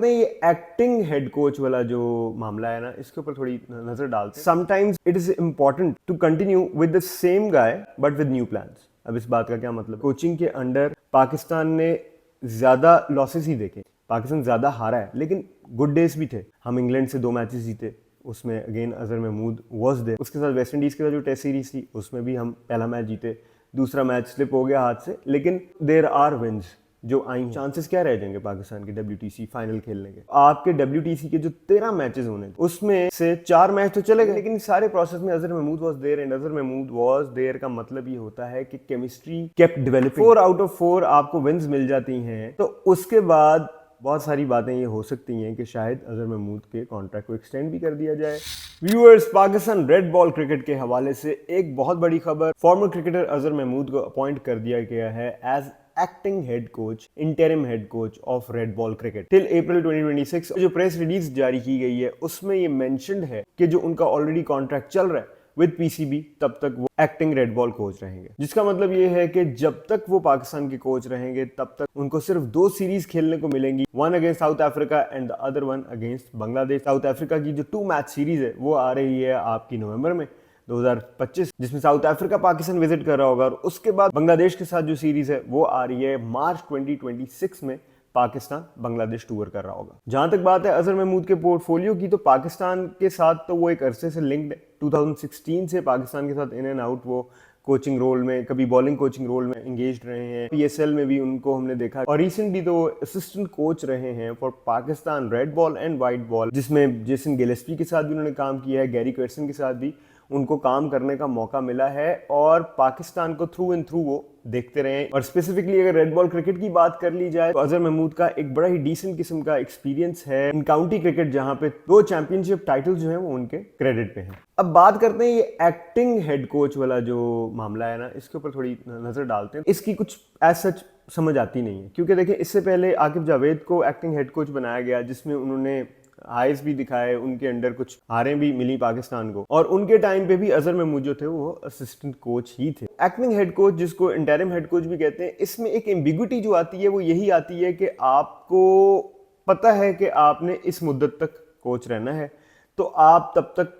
नहीं, ये acting head coach वाला जो मामला है ना, इसके ऊपर थोड़ी नजर डालते हैं। Sometimes it is important to continue with the same guy but with new plans. अब इस बात का क्या मतलब, कोचिंग के अंडर पाकिस्तान ने ज्यादा लॉसेस ही देखे, पाकिस्तान ज्यादा हारा है, लेकिन गुड डेज भी थे। हम इंग्लैंड से 2 मैचेस जीते, उसमें again Azhar Mahmood was there. उसके साथ वेस्ट इंडीज के साथ जो टेस्ट सीरीज थी उसमें भी हम पहला मैच जीते, दूसरा मैच स्लिप हो गया हाथ से, लेकिन देयर आर विन्स जो आई। चांसेस क्या रह जाएंगे पाकिस्तान के WTC फाइनल खेलने के? आपके WTC के जो 13 मैचेस होने थे उसमें से 4 मैच तो चले गए, लेकिन सारे प्रोसेस में Azhar Mahmood was there and Azhar Mahmood was there का मतलब ये होता है कि chemistry kept developing. 4 out of 4 आपको विन्स मिल जाती हैं, तो उसके बाद बहुत सारी बातें ये हो सकती हैं कि शायद अजहर महमूद के कॉन्ट्रैक्ट को एक्सटेंड भी कर दिया जाए। Viewers, Pakistan red ball cricket के हवाले से एक बहुत बड़ी खबर, फॉर्मर क्रिकेटर अजहर महमूद को अपॉइंट कर दिया गया है as acting head coach, interim head coach of red ball cricket till April 2026। जो प्रेस रिलीज जारी की गई है उसमें ये मेंशन्ड है कि जो उनका ऑलरेडी कॉन्ट्रैक्ट चल रहा है विद PCB, तब तक वो एक्टिंग रेड बॉल कोच रहेंगे। जिसका मतलब ये है कि जब तक वो पाकिस्तान के कोच रहेंगे तब तक उनको सिर्फ 2 सीरीज खेलने को मिलेंगी, one against south Africa and the other one against Bangladesh. South Africa की जो 2 मैच सीरीज है वो आ रही है आपकी नवंबर में 2025, जिसमें साउथ अफ्रीका पाकिस्तान विजिट कर रहा होगा, और उसके बाद बांग्लादेश के साथ जो सीरीज है वो आ रही है मार्च 2026 में, पाकिस्तान बांग्लादेश टूर कर रहा होगा। जहां तक बात है अजहर महमूद के पोर्टफोलियो की, तो पाकिस्तान के साथ तो वो एक अरसे से लिंक्ड है। 2016 से पाकिस्तान के साथ इन एंड आउट वो कोचिंग रोल में, कभी बॉलिंग कोचिंग रोल में एंगेज रहे हैं। PSL में भी उनको हमने देखा, और रिसेंटली तो असिस्टेंट कोच रहे हैं for Pakistan red ball and white ball, जिसमें जेसन गिलेस्पी के साथ भी उन्होंने काम किया है, गैरी कर्सन के साथ भी उनको काम करने का मौका मिला है, और पाकिस्तान को थ्रू एंड थ्रू वो देखते रहे। और स्पेसिफिकली अगर रेड बॉल क्रिकेट की बात कर ली जाए तो अजहर महमूद का एक बड़ा ही डिसेंट किस्म का एक्सपीरियंस है इन काउंटी क्रिकेट, जहां पे 2 चैंपियनशिप टाइटल्स जो हैं वो उनके क्रेडिट पे हैं। अब बात करते हैं ये एक्टिंग हेड कोच वाला जो मामला है ना, इसके ऊपर थोड़ी नजर डालते हैं। इसकी कुछ एज सच समझ आती नहीं है, क्योंकि देखिए इससे पहले आकिब जावेद को एक्टिंग हेड कोच बनाया गया, जिसमें उन्होंने हाइज भी दिखाए, उनके अंडर कुछ हारें भी मिली पाकिस्तान को, और उनके टाइम पे भी अजहर महमूद जो थे वो असिस्टेंट कोच ही थे। एक्टिंग हेड कोच, जिसको इंटरिम हेड कोच भी कहते हैं, इसमें एक एम्बिग्विटी जो आती है वो यही आती है कि आपको पता है कि आपने इस मुद्दत तक कोच रहना है, तो आप तब तक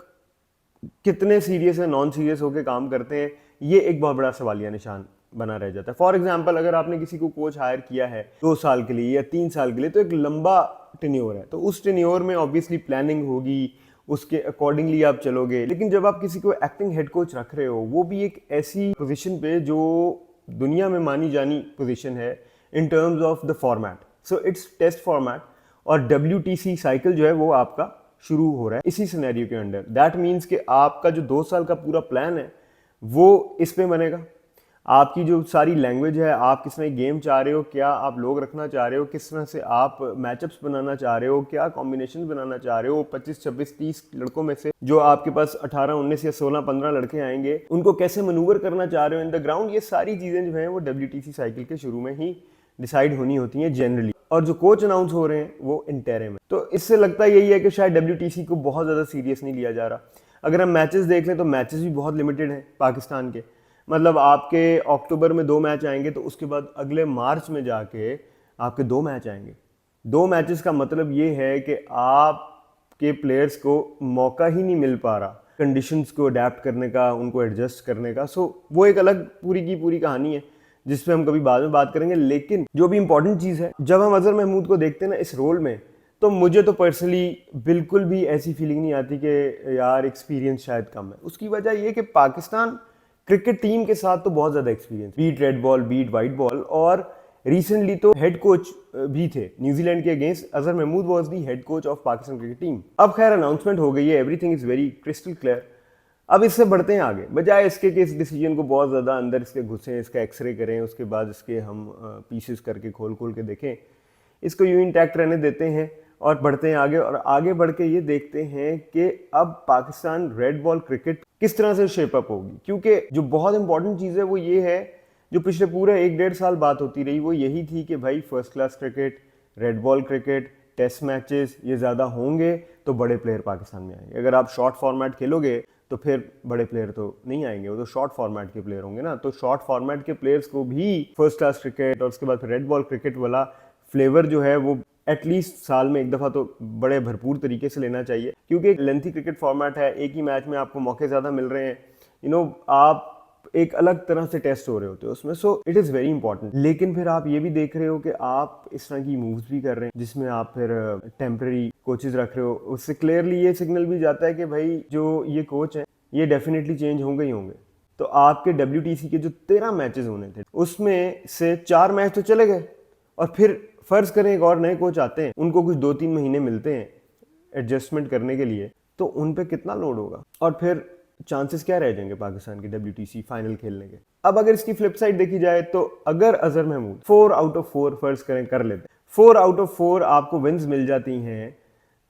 कितने सीरियस है नॉन सीरियस होकर काम करते हैं, ये एक बहुत बड़ा सवालिया निशान बना रह जाता है। फॉर एग्जाम्पल, अगर आपने किसी को कोच हायर किया है 2 साल के लिए या 3 साल के लिए, तो एक लंबा टेन्योर है, तो उस टेन्योर में ऑब्वियसली प्लानिंग होगी, उसके अकॉर्डिंगली आप चलोगे। लेकिन जब आप किसी को एक्टिंग हेड कोच रख रहे हो, वो भी एक ऐसी पोजीशन पे जो दुनिया में मानी जानी पोजीशन है in terms of the format, so it's test format, और WTC साइकिल जो है वो आपका शुरू हो रहा है इसी सिनेरियो के अंडर। दैट मीन्स कि आपका जो 2 साल का पूरा प्लान है वो इस पे बनेगा। आपकी जो सारी लैंग्वेज है, आप किस तरह गेम चाह रहे हो, क्या आप लोग रखना चाह रहे हो, किस तरह से आप मैचअप्स बनाना चाह रहे हो, क्या कॉम्बिनेशन बनाना चाह रहे हो, 25, 26, 30 लड़कों में से जो आपके पास 18, 19 या 16, 15 लड़के आएंगे, उनको कैसे मनूवर करना चाह रहे हो इन द ग्राउंड, ये सारी चीज़ें जो हैं वो WTC साइकिल के शुरू में ही डिसाइड होनी होती हैं जनरली। और जो कोच अनाउंस हो रहे हैं वो इंटरिम है, तो इससे लगता यही है कि शायद WTC को बहुत ज़्यादा सीरियस नहीं लिया जा रहा। अगर हम मैचेस देख लें तो मैचेस भी बहुत लिमिटेड हैं पाकिस्तान के, मतलब आपके अक्टूबर में 2 मैच आएंगे, तो उसके बाद अगले मार्च में जाके आपके 2 मैच आएंगे। 2 मैचेस का मतलब ये है कि आपके प्लेयर्स को मौका ही नहीं मिल पा रहा कंडीशंस को अडेप्ट करने का, उनको एडजस्ट करने का। सो वो एक अलग पूरी की पूरी कहानी है जिस पे हम कभी बाद में बात करेंगे। लेकिन जो भी इंपॉर्टेंट चीज़ है, जब हम अजहर महमूद को देखते हैं ना इस रोल में, तो मुझे तो पर्सनली बिल्कुल भी ऐसी फीलिंग नहीं आती कि यार एक्सपीरियंस शायद कम है। उसकी वजह ये कि पाकिस्तान क्रिकेट टीम के साथ तो बहुत ज्यादा experience, be it red ball, be it white ball, और रिसेंटली तो हेड कोच भी थे न्यूजीलैंड के against. Azhar Mahmood was the head coach of Pakistan cricket team. अब खैर अनाउंसमेंट हो गई है, everything is very crystal clear. अब इससे बढ़ते हैं आगे, बजाय इसके कि इस डिसीजन को बहुत ज़्यादा अंदर इसके घुसें, इसका एक्सरे करें, उसके बाद इसके हम पीसेस करके खोल खोल के देखें, इसको यूं इंटैक्ट रहने देते हैं और बढ़ते हैं आगे। और आगे बढ़ के ये देखते हैं कि अब पाकिस्तान रेड बॉल क्रिकेट किस तरह से शेप अप होगी, क्योंकि जो बहुत इंपॉर्टेंट चीज़ है वो ये है, जो पिछले पूरे 1-1.5 साल बात होती रही, वो यही थी कि भाई first class cricket, red ball cricket, test matches ये ज़्यादा होंगे तो बड़े प्लेयर पाकिस्तान में आएंगे। अगर आप शॉर्ट फॉर्मेट खेलोगे तो फिर बड़े प्लेयर तो नहीं आएंगे, वो तो शॉर्ट फॉर्मेट के प्लेयर होंगे ना। तो शॉर्ट फॉर्मेट के प्लेयर्स को भी फर्स्ट क्लास क्रिकेट और उसके बाद फिर रेड बॉल क्रिकेट वाला फ्लेवर जो है वो एटलीस्ट साल में एक दफ़ा तो बड़े भरपूर तरीके से लेना चाहिए, क्योंकि एक लेंथी क्रिकेट फॉर्मेट है, एक ही मैच में आपको मौके ज़्यादा मिल रहे हैं, आप एक अलग तरह से टेस्ट हो रहे होते हो उसमें, so it is very important. लेकिन फिर आप ये भी देख रहे हो कि आप इस तरह की मूव्स भी कर रहे हैं जिसमें आप फिर टेम्पररी कोचेज रख रहे हो, उससे क्लियरली ये सिग्नल भी जाता है कि भाई जो ये कोच हैं ये डेफिनेटली चेंज होंगे ही होंगे। तो आपके WTC के जो 13 मैचेस होने थे उसमें से 4 मैच तो चले गए, और फिर फर्ज करें एक और नए कोच आते हैं, उनको कुछ 2-3 महीने मिलते हैं एडजस्टमेंट करने के लिए, तो उन पे कितना लोड होगा और फिर चांसेस क्या रह जाएंगे पाकिस्तान के WTC फाइनल खेलने के। अब अगर इसकी फ्लिप साइड देखी जाए तो अगर अजहर महमूद 4 आउट ऑफ 4 फर्ज करें कर लेते, 4 आउट ऑफ 4 आपको विन्स मिल जाती हैं,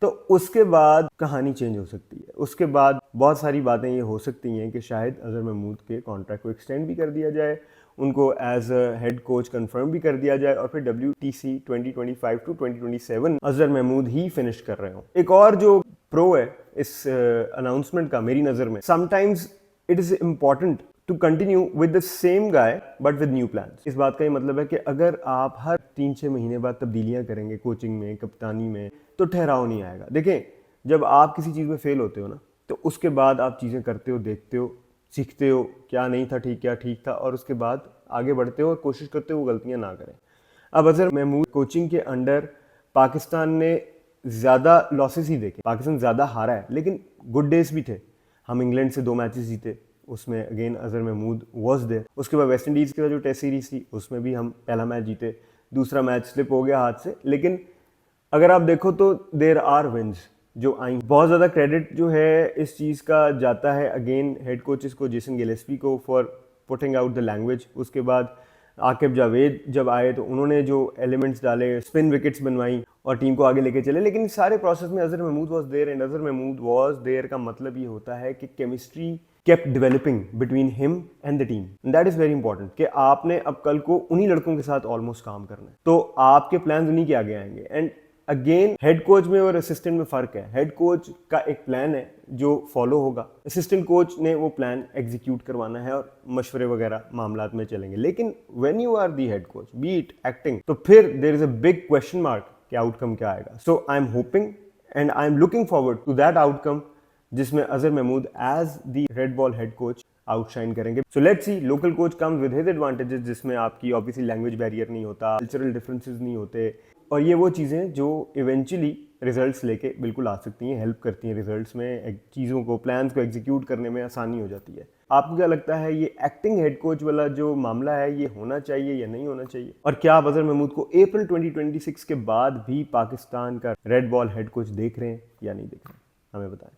तो उसके बाद कहानी चेंज हो सकती है। उसके बाद बहुत सारी बातें ये हो सकती हैं कि शायद अजहर महमूद के कॉन्ट्रैक्ट को एक्सटेंड भी कर दिया जाए, उनको as a head coach confirm भी कर दिया जाए, और फिर WTC 2025 टू 2027 अजहर महमूद ही फिनिश कर रहे हो। एक और जो प्रो है इस अनाउंसमेंट का मेरी नज़र में, sometimes it is important to continue with the same guy but with new plans. इस बात का ये मतलब है कि अगर आप हर 3-6 महीने बाद तब्दीलियां करेंगे कोचिंग में, कप्तानी में, तो ठहराव नहीं आएगा। देखें, जब आप किसी चीज़ में फेल होते हो ना, तो उसके बाद आप चीज़ें करते हो, देखते हो, सीखते हो क्या नहीं था ठीक, क्या ठीक था, और उसके बाद आगे बढ़ते हो और कोशिश करते हो वो गलतियां ना करें। अब अजहर महमूद कोचिंग के अंडर पाकिस्तान ने ज़्यादा लॉसेस ही देखे, पाकिस्तान ज़्यादा हारा है, लेकिन गुड डेज भी थे। हम इंग्लैंड से 2 मैचेस जीते, उसमें again Azhar Mahmood was there. उसके बाद वेस्ट इंडीज़ के जो टेस्ट सीरीज थी उसमें भी हम पहला मैच जीते, दूसरा मैच स्लिप हो गया हाथ से, लेकिन अगर आप देखो तो देयर आर विन्स जो आई। बहुत ज़्यादा क्रेडिट जो है इस चीज़ का जाता है अगेन हेड कोचेस को, जेसन गिलेस्पी को, for putting out the language. उसके बाद आकिब जावेद जब आए तो उन्होंने जो एलिमेंट्स डाले, स्पिन विकेट्स बनवाई और टीम को आगे लेके चले, लेकिन सारे प्रोसेस में Azhar Mahmood was there, and Azhar Mahmood was there का मतलब ये होता है कि chemistry kept developing between him and the team, and that is very important कि आपने अब कल को उन्हीं लड़कों के साथ ऑलमोस्ट काम करना है, तो आपके प्लान उन्हीं के आगे आएंगे। एंड अगेन हेड कोच में और असिस्टेंट में फ़र्क है। हेड कोच का एक प्लान है जो फॉलो होगा, असिस्टेंट कोच ने वो प्लान एग्जीक्यूट करवाना है और मशवरे वगैरह मामलात में चलेंगे। लेकिन when you are the head coach, be it acting, तो फिर there is a big question mark कि आउटकम क्या आएगा। So I am hoping and I am looking forward to that outcome जिसमें Azhar Mahmood as the red ball head coach outshine करेंगे। So let's see, local coach comes with his advantages, जिसमें आपकी obviously language barrier नहीं होता, cultural differences नहीं होते, और ये वो चीज़ें जो इवेंचुअली रिजल्ट्स लेके बिल्कुल आ सकती हैं, हेल्प करती हैं रिजल्ट्स में, चीज़ों को, प्लान्स को एग्जीक्यूट करने में आसानी हो जाती है। आपको क्या लगता है ये एक्टिंग हेड कोच वाला जो मामला है ये होना चाहिए या नहीं होना चाहिए, और क्या आप अजहर महमूद को अप्रैल 2026 के बाद भी पाकिस्तान का रेड बॉल हेड कोच देख रहे हैं या नहीं देख रहे हैं, हमें बताएं।